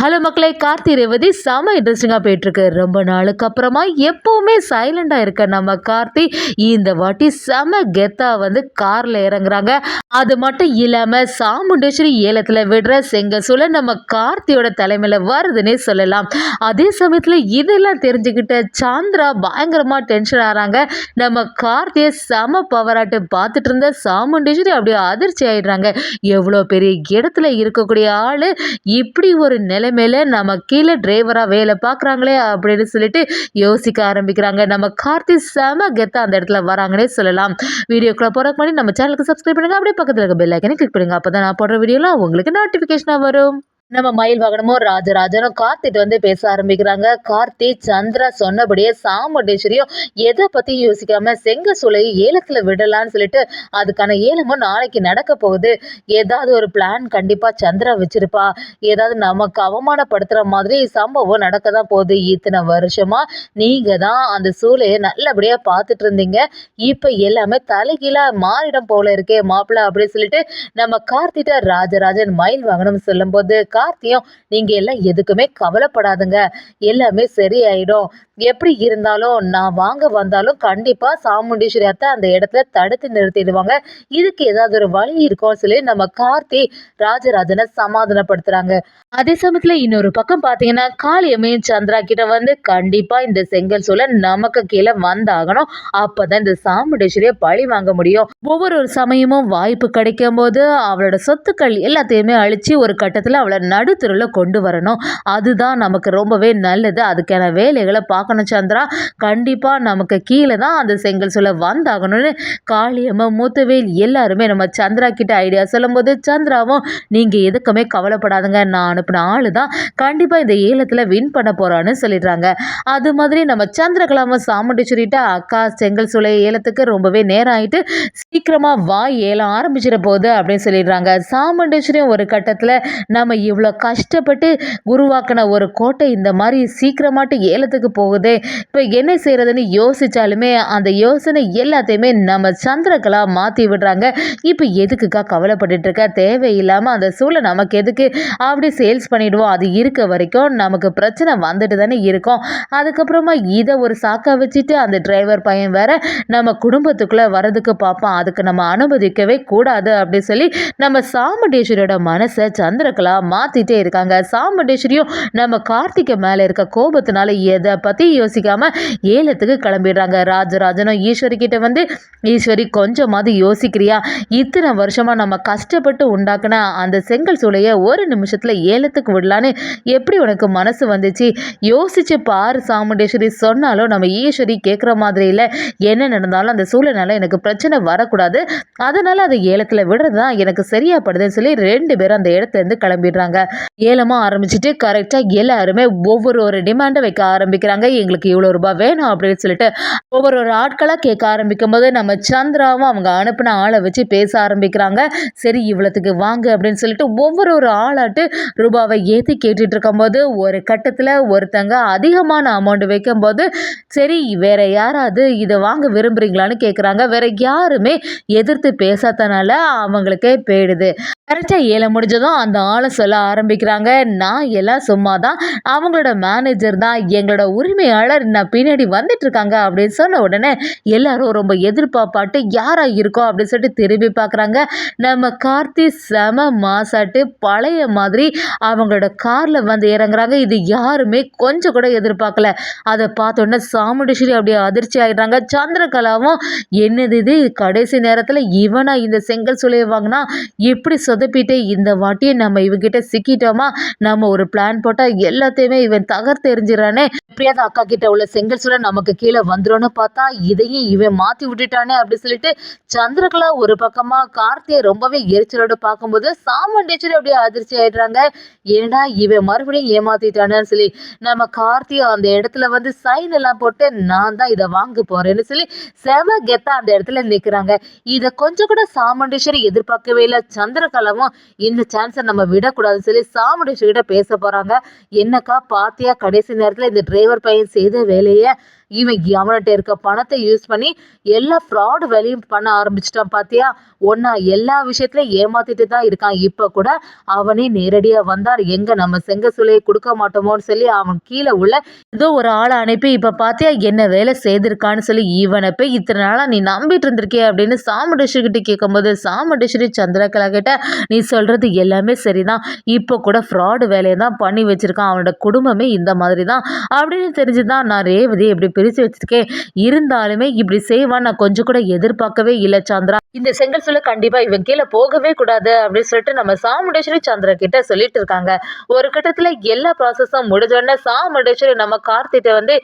Hello மக்களே, கார்த்தி ரேவதி செம இன்ட்ரெஸ்டிங்காக போயிட்டுருக்கு. ரொம்ப நாளுக்கு அப்புறமா எப்போவுமே சைலண்டாக இருக்க நம்ம கார்த்தி இந்த வாட்டி செம கெத்தாக வந்து காரில் இறங்குறாங்க. அது மட்டும் இல்லாமல் சாமுண்டேஸ்வரி ஏலத்தில் விடுற செங்கசூளை நம்ம கார்த்தியோட தலைமையில் வருதுன்னே சொல்லலாம். அதே சமயத்தில் இதெல்லாம் தெரிஞ்சுக்கிட்ட சாந்திரா பயங்கரமாக டென்ஷன் ஆகிறாங்க. நம்ம கார்த்தியை செம பவராட்டு பார்த்துட்டு இருந்த சாமுண்டேஸ்வரி அப்படியே அதிர்ச்சி ஆயிடுறாங்க. எவ்வளோ பெரிய இடத்துல இருக்கக்கூடிய ஆள் இப்படி ஒரு நிலைமையில நம்ம கீழே டிரைவரா வேலை பார்க்குறாங்களே அப்படின்னு சொல்லிட்டு யோசிக்க ஆரம்பிக்கிறாங்க. நம்ம கார்த்தி செம கெத்தா அந்த இடத்துல வராங்கன்னே சொல்லலாம். வீடியோக்குள்ள போறதுக்கு முன்னாடி நம்ம சேனலுக்கு சப்ஸ்கிரைப் பண்ணுங்க, அப்படியே பக்கத்துல இருக்க பெல் ஐக்கனை கிளிக் பண்ணுங்க. அப்பதான் நான் போடுற வீடியோலாம் உங்களுக்கு நோட்டிபிகேஷனா வரும். நம்ம மயில் வாகனமும் ராஜராஜனும் கார்த்திட்டு வந்து பேச ஆரம்பிக்கிறாங்க. கார்த்தி சந்திரா சொன்னபடியே சாமுண்டேஸ்வரியும் எதை பத்தி யோசிக்காம செங்கசூளை ஏலத்துல விடலான்னு சொல்லிட்டு அதுக்கான ஏலமும் நாளைக்கு நடக்க போகுது. ஏதாவது ஒரு பிளான் கண்டிப்பா சந்திரா வச்சிருப்பா. ஏதாவது நமக்கு அவமானப்படுத்துற மாதிரி சம்பவம் நடக்க தான் போகுது. இத்தனை வருஷமா நீங்க தான் அந்த சூளையை நல்லபடியா பார்த்துட்டு இருந்தீங்க. இப்ப எல்லாமே தலைகீழா மாறிடம் போல இருக்கே மாப்பிள்ள அப்படின்னு சொல்லிட்டு நம்ம கார்த்திட்ட ராஜராஜன் மயில் வாகனம் சொல்லும் போது கார்த்தியும் நீங்க எல்லாம் எதுக்குமே கவலைப்படாதுங்க, எல்லாமே சரியாயிடும். எப்படி இருந்தாலும் நான் வாங்க வந்தாலும் கண்டிப்பா சாமுண்டீஸ்வரி அத்தை அந்த இடத்துல தடுத்து நிறுத்திடுவாங்க. இதுக்கு ஏதாவது ஒரு வழி இருக்கும்னு சொல்லி நம்ம கார்த்தி ராஜராஜனை சமாதானப்படுத்துறாங்க. அதே சமயத்துல இன்னொரு பக்கம் பாத்தீங்கன்னா காளியம்மையும் சந்திரா கிட்ட வந்து கண்டிப்பா இந்த செங்கல் சூளை நமக்கு கீழே வந்தாகணும், அப்பதான் இந்த சாமுண்டீஸ்வரியை பழி வாங்க முடியும். ஒவ்வொரு சமயமும் வாய்ப்பு கிடைக்கும் போது அவளோட சொத்துக்கள் எல்லாத்தையுமே அழிச்சு ஒரு கட்டத்துல அவளை நடுத்தருல கொண்டு வரணும். அதுதான் நமக்கு ரொம்பவே நல்லது. அதுக்கான வேலைகளை பார்க்கணும் சந்திரா. கண்டிப்பா நமக்கு கீழே தான் அந்த செங்கல் சூளை வந்தாகணும்னு காளியம்மா மூத்தவேல் எல்லாருமே நம்ம சந்திரா கிட்ட ஐடியா சொல்லும் போது சந்திராவும் நீங்க எதுக்குமே கவலைப்படாதுங்க, நான் அனுப்பின ஆளு தான் கண்டிப்பா இந்த ஏலத்துல வின் பண்ண போறான்னு சொல்லிடுறாங்க. அது மாதிரி நம்ம சந்திரகலாம சாமுண்டீஸ்வரிட்ட அக்கா செங்கல் சூளை ஏலத்துக்கு ரொம்பவே நேரம் ஆயிட்டு சீக்கிரமா வா ஏலம் ஆரம்பிச்சிட போகுது அப்படின்னு சொல்லிடுறாங்க. சாமுண்டீஸ்வரியும் ஒரு கட்டத்துல நம்ம இவ்வளோ கஷ்டப்பட்டு உருவாக்கின ஒரு கோட்டை இந்த மாதிரி சீக்கிரமாட்டு ஏலத்துக்கு போகுதே, இப்போ என்ன செய்யறதுன்னு யோசிச்சாலுமே அந்த யோசனை எல்லாத்தையுமே நம்ம சந்திரகலா மாற்றி விடுறாங்க. இப்போ எதுக்குக்கா கவலைப்பட்டுட்டு இருக்க, தேவையில்லாமல் அந்த சூழலை நமக்கு எதுக்கு, அப்படி சேல்ஸ் பண்ணிடுவோம். அது இருக்க வரைக்கும் நமக்கு பிரச்சனை வந்துட்டு தானே இருக்கும். அதுக்கப்புறமா இதை ஒரு சாக்கா வச்சுட்டு அந்த டிரைவர் பையன் வேற நம்ம குடும்பத்துக்குள்ளே வரதுக்கு பார்ப்பான், அதுக்கு நம்ம அனுமதிக்கவே கூடாது அப்படி சொல்லி நம்ம சாமுண்டீஸ்வரியோட மனசை சந்திரகலா மாத்திட்டே இருக்காங்க. சாமுண்டீஸ்வரியும் நம்ம கார்த்திகை மேல இருக்க கோபத்தினால எதை பத்தி யோசிக்காம ஏலத்துக்கு கிளம்பிடுறாங்க. ராஜராஜனும் ஈஸ்வரி கிட்ட வந்து ஈஸ்வரி கொஞ்சமாவது யோசிக்கிறியா, இத்தனை வருஷமா நம்ம கஷ்டப்பட்டு உண்டாக்குன அந்த செங்கல் சூளையை ஒரு நிமிஷத்துல ஏலத்துக்கு விடலான்னு எப்படி உனக்கு மனசு வந்துச்சு, யோசிச்சு பாரு சாமுண்டீஸ்வரி. சொன்னாலும் நம்ம ஈஸ்வரி கேட்குற மாதிரி இல்லை, என்ன நடந்தாலும் அந்த சூழனால எனக்கு பிரச்சனை வரக்கூடாது, அதனால அதை ஏலத்துல விடுறது தான் எனக்கு சரியா படுதுன்னு சொல்லி ரெண்டு பேரும் அந்த இடத்துல இருந்து கிளம்பிடுறாங்க. ஏலமா ஆரம்பிச்சுட்டு கரெக்டா எல்லாருமே ஒவ்வொரு டிமாண்டை வைக்க ஆரம்பிக்கிறாங்க. எங்களுக்கு இவ்வளோ ரூபாய் வேணும் அப்படின்னு சொல்லிட்டு ஒவ்வொரு ஆட்களாக கேட்க ஆரம்பிக்கும் போது நம்ம சந்திராவும் அவங்க அனுப்பின ஆளை வச்சு பேச ஆரம்பிக்கிறாங்க. சரி இவ்வளோத்துக்கு வாங்க அப்படின்னு சொல்லிட்டு ஒவ்வொரு ஆளாட்டு ரூபாவை ஏற்றி கேட்டுட்டு இருக்கும்போது ஒரு கட்டத்தில் ஒருத்தங்க அதிகமான அமௌண்ட் வைக்கும்போது சரி வேற யாராவது இதை வாங்க விரும்புறீங்களான்னு கேட்குறாங்க. வேற யாருமே எதிர்த்து பேசாதனால அவங்களுக்கே போயிடுது. கரெக்டாக ஏலம் முடிஞ்சதும் அந்த ஆளை சொல்ல ஆரம்பிக்கிறாங்க, நான் எல்லாம் சும்மா தான், அவங்களோட மேனேஜர் தான், எங்களோட உரிமையாளர் நான் பின்னாடி வந்துட்டு இருக்காங்க அப்படின்னு சொன்ன உடனே எல்லாரும் ரொம்ப எதிர்பார்ப்பாட்டு யாரா இருக்கோம் அப்படின்னு சொல்லிட்டு திரும்பி பார்க்குறாங்க. நம்ம கார்த்தி செம மாசாட்டு பழைய மாதிரி அவங்களோட கார்ல வந்து இறங்குறாங்க. இது யாருமே கொஞ்சம் கூட எதிர்பார்க்கல. அதை பார்த்தோன்னே சாமுண்டீஸ்வரி அப்படியே அதிர்ச்சி ஆயிடுறாங்க. சந்திரகலாவும் என்னது இது கடைசி நேரத்தில் இவனா இந்த செங்கல் சூளையை வாங்கினா எப்படி சொதப்பிட்டு இந்த வாட்டியை நம்ம இவங்கிட்ட சிக்கிட்டோமா, நம்ம ஒரு பிளான் போட்டால் எல்லாத்தையுமே இவன் தகர்த்து எறிஞ்சிடறானே, எப்படியாவது அக்கா கிட்ட உள்ள செங்கல் சூளை நமக்கு கீழே வந்துடும்னு பார்த்தா இதையும் இவன் மாற்றி விட்டுட்டானே அப்படி சொல்லிட்டு சந்திரகலா ஒரு பக்கமா கார்த்தியை ரொம்பவே எரிச்சலோடு பார்க்கும்போது சாமுண்டீஸ்வரி அப்படியே அதிர்ச்சி ஆயிடுறாங்க. ஏன்னா இவன் மறுபடியும் ஏமாத்திட்டானு சொல்லி நம்ம கார்த்தி அந்த இடத்துல வந்து சைன் எல்லாம் போட்டு நான் தான் இதை வாங்க போறேன்னு சொல்லி செம கெத்தா அந்த இடத்துல நிற்கிறாங்க. இதை கொஞ்சம் கூட சாமுண்டீஸ்வரி எதிர்பார்க்கவே இல்லை. சந்திரகலாவும் இந்த சான்ஸை நம்ம விடக்கூடாதுன்னு சொல்லி சாமுண்டீஸ்வரி கிட்ட பேச போறாங்க. என்னக்கா பாத்தியா கடைசி நேரத்தில் இந்த டிரைவர் பையன் செய்த வேலையை இவன் அவன்கிட்ட இருக்க பணத்தை யூஸ் பண்ணி எல்லா ஃப்ராடு வேலையும் பண்ண ஆரம்பிச்சிட்டான் பாத்தியா. ஒன்னா எல்லா விஷயத்துலயும் ஏமாத்திட்டு தான் இருக்கான். இப்ப கூட அவனே நேரடியா வந்தார். எங்க நம்ம செங்க சூளையை கொடுக்க மாட்டோமோன்னு சொல்லி அவன் கீழே உள்ள ஏதோ ஒரு ஆளை அனுப்பி இப்ப பாத்தியா என்ன வேலை செய்திருக்கான்னு சொல்லி இவனை போய் இத்தனை நாளா நீ நம்பிட்டு இருந்திருக்கே அப்படின்னு சாமுண்டேஸ்வரி கிட்ட கேட்கும்போது சாமுண்டேஸ்வரி சந்திரகலா கிட்ட நீ சொல்றது எல்லாமே சரிதான். இப்போ கூட ஃப்ராடு வேலையை தான் பண்ணி வச்சிருக்கான். அவனோட குடும்பமே இந்த மாதிரி தான் அப்படின்னு தெரிஞ்சுதான் நான் ரேவதி இப்படி பிரிச்சு வச்சிருக்கேன். இருந்தாலுமே இப்படி செய்வான் நான் கொஞ்சம் கூட எதிர்பார்க்கவே இல்லை சந்திரா. இந்த செங்கல் சொல்ல கண்டிப்பா இவன் கீழே போகவே கூடாது அப்படின்னு சொல்லிட்டு நம்ம சாமுண்டேஸ்வரி சந்திரா கிட்ட சொல்லிட்டு இருக்காங்க. ஒரு கட்டத்துல எல்லா ப்ராசஸும் முடிஞ்சோடனே சாமுண்டேஸ்வரி நம்ம கார்த்திட்ட வந்து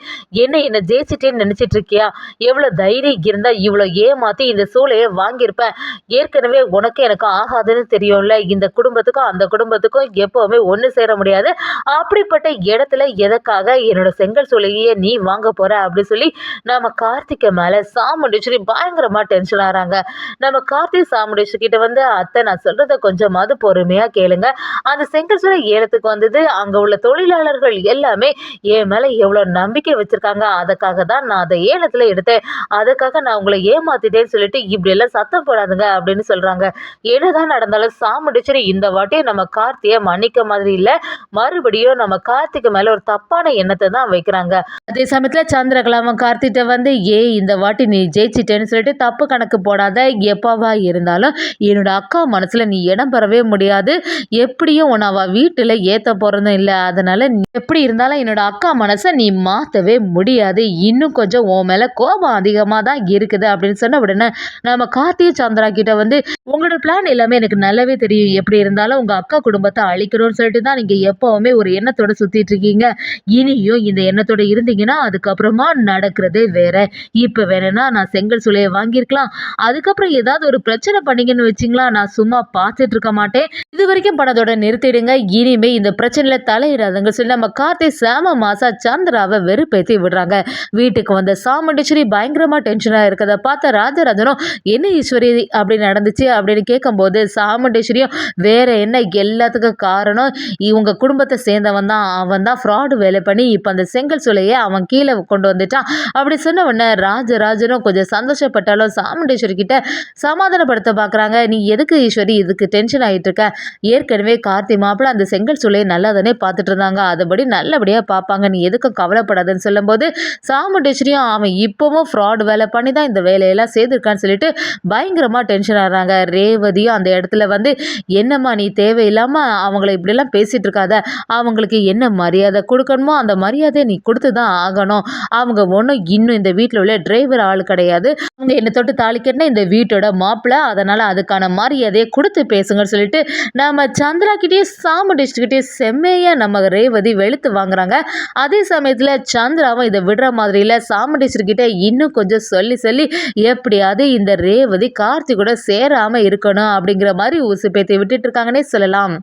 என்ன ஜெயிச்சிட்டேன்னு நினைச்சிட்டு இருக்கியா? எவ்வளவு தைரியம் இருந்தா இவ்வளவு ஏமாத்தி இந்த சூளையை வாங்கியிருப்பேன். ஏற்கனவே உனக்கு எனக்கு ஆகாதுன்னு தெரியும்ல. இந்த குடும்பத்துக்கும் அந்த குடும்பத்துக்கும் எப்பவுமே ஒண்ணு சேர முடியாது. அப்படிப்பட்ட இடத்துல எதற்காக என்னோட செங்கல் சூளையே நீ வாங்க போற அப்படின்னு சொல்லி நம்ம கார்த்திகை மேல சாமுண்டேஸ்வரி பயங்கரமா டென்ஷன் ஆறாங்க. நம்ம கார்த்திக் சாமுண்டேஸ்வரி கிட்ட வந்து அத்தை நான் சொல்றத கொஞ்சமாவது பொறுமையா கேளுங்க. அந்த செங்கல் சூளை ஏலத்துக்கு வந்தது அங்க உள்ள தொழிலாளர்கள் எல்லாமே என் மேல எவ்வளவு நம்பிக்கை வச்சிருக்காங்க. அதுக்காக தான் நான் அதை ஏலத்துல எடுத்தேன். அதுக்காக நான் உங்களை ஏமாத்திட்டேன்னு சொல்லிட்டு இப்படி எல்லாம் சத்தம் போடாதுங்க அப்படின்னு சொல்றாங்க. என்னதான் நடந்தாலும் சாமுண்டேஸ்வரி இந்த வாட்டி நம்ம கார்த்தியை மன்னிக்க மாதிரி இல்ல. மறுபடியும் நம்ம கார்த்திக்கு மேல ஒரு தப்பான எண்ணத்தை தான் வைக்கிறாங்க. அதே சமயத்துல சந்திரகலாம கார்த்திட்ட வந்து இந்த வாட்டி நீ ஜெயிச்சிட்டேன்னு சொல்லிட்டு தப்பு கணக்கு போடாத. எப்பவா இருந்தாலும் என்னோட அக்கா மனசுல நீ இடம் பெறவே முடியாது. எப்படியும் உன்னை அவ வீட்டுல ஏத்த போறதும் இல்லை. அதனால எப்படி இருந்தாலும் என்னோட அக்கா மனசை நீ மாத்தவே முடியாது. இன்னும் கொஞ்சம் உன் மேல கோபம் அதிகமா தான் இருக்குது அப்படின்னு சொன்ன உடனே நம்ம கார்த்திகை சந்திரா கிட்ட வந்து உங்களோட பிளான் எல்லாமே எனக்கு நல்லாவே தெரியும். எப்படி இருந்தாலும் உங்க அக்கா குடும்பத்தை அழிக்கணும்னு சொல்லிட்டு தான் நீங்க எப்பவுமே ஒரு எண்ணத்தோட சுத்திட்டு இருக்கீங்க. இனியும் இந்த எண்ணத்தோட இருந்தீங்கன்னா அதுக்கப்புறமா நடக்கிறதே வேற. இப்ப வேணும்னா நான் செங்கல் சூளையை வாங்கியிருக்கலாம். அதுக்கப்புறம் ஏதாவது ஒரு பிரச்சனை பண்ணீங்கன்னு வச்சிங்களா நான் சும்மா பார்த்துட்டு இருக்க மாட்டேன். இது வரைக்கும் பண்ணதோட நிறுத்திடுங்க. இனிமே இந்த பிரச்சனையில தலையிடாதுங்க சொல்லி நம்ம கார்த்தி சாம மாசா சந்திராவை வெறுப்பேத்தி விடுறாங்க. வீட்டுக்கு வந்த சாமுண்டேஸ்வரி பயங்கரமா டென்ஷனா இருக்கதை பார்த்த ராஜராஜனும் என்ன ஈஸ்வரி அப்படி நடந்துச்சு அப்படின்னு கேட்கும்போது சாமுண்டேஸ்வரியும் வேற என்ன எல்லாத்துக்கும் காரணம் இவங்க குடும்பத்தை சேர்ந்தவன் தான். அவன் தான் ஃப்ராடு வேலை பண்ணி இப்ப அந்த செங்கல் சூளையை அவன் கீழே கொண்டு வந்துட்டான் அப்படி சொன்ன உடனே ராஜராஜனும் கொஞ்சம் சந்தோஷப்பட்டாலும் சாமுண்டேஸ்வரி கிட்ட சமாதானப்படுத்த பாக்குறாங்க. நீ எதுக்கு ஈஸ்வரி இதுக்கு டென்ஷன் ஆயிட்டு இருக்க? ஏற்கனவே கார்த்தி மாப்பிள்ள அந்த செங்கல் சூளையை நல்லா தானே பார்த்துட்டு இருந்தாங்க. அதுபடி நல்லபடியா பார்ப்பாங்க. நீ எதுக்கும் கவலைப்படாதுன்னு சொல்லும்போது சாமுண்டேஸ்வரியும் அவன் இப்பவும் ஃப்ராட் வேலை பண்ணி தான் இந்த வேலையெல்லாம் செய்திருக்கான்னு சொல்லிட்டு பயங்கரமா டென்ஷன் ஆகிறாங்க. ரேவதியும் அந்த இடத்துல வந்து என்னம்மா நீ தேவையில்லாம அவங்கள இப்படிலாம் பேசிட்டு இருக்காத. அவங்களுக்கு என்ன மரியாதை கொடுக்கணுமோ அந்த மரியாதையை நீ கொடுத்து தான் ஆகணும். அவங்க ஒன்றும் இன்னும் இந்த வீட்டில் உள்ள டிரைவர் ஆள் கிடையாது. அவங்க என்ன தொட்டு தாலி கட்டின இந்த வீட்டோட மாப்பிள்ள. அதனால அதுக்கான மரியாதையை கொடுத்து பேசுங்கன்னு சொல்லிட்டு நம்ம சந்திரா கிட்டேயே சாமுண்டேஸ்வரிகிட்டே செம்மையா நம்ம ரேவதி வெளுத்து வாங்குறாங்க. அதே சமயத்துல சந்திராவும் இதை விடுற மாதிரி இல்ல. சாமுண்டேஸ்வரி கிட்ட இன்னும் கொஞ்சம் சொல்லி சொல்லி எப்படியாவது இந்த ரேவதி கார்த்தி கூட சேராம இருக்கணும் அப்படிங்கிற மாதிரி ஊசி பேத்தி விட்டுட்டு இருக்காங்கன்னே சொல்லலாம்.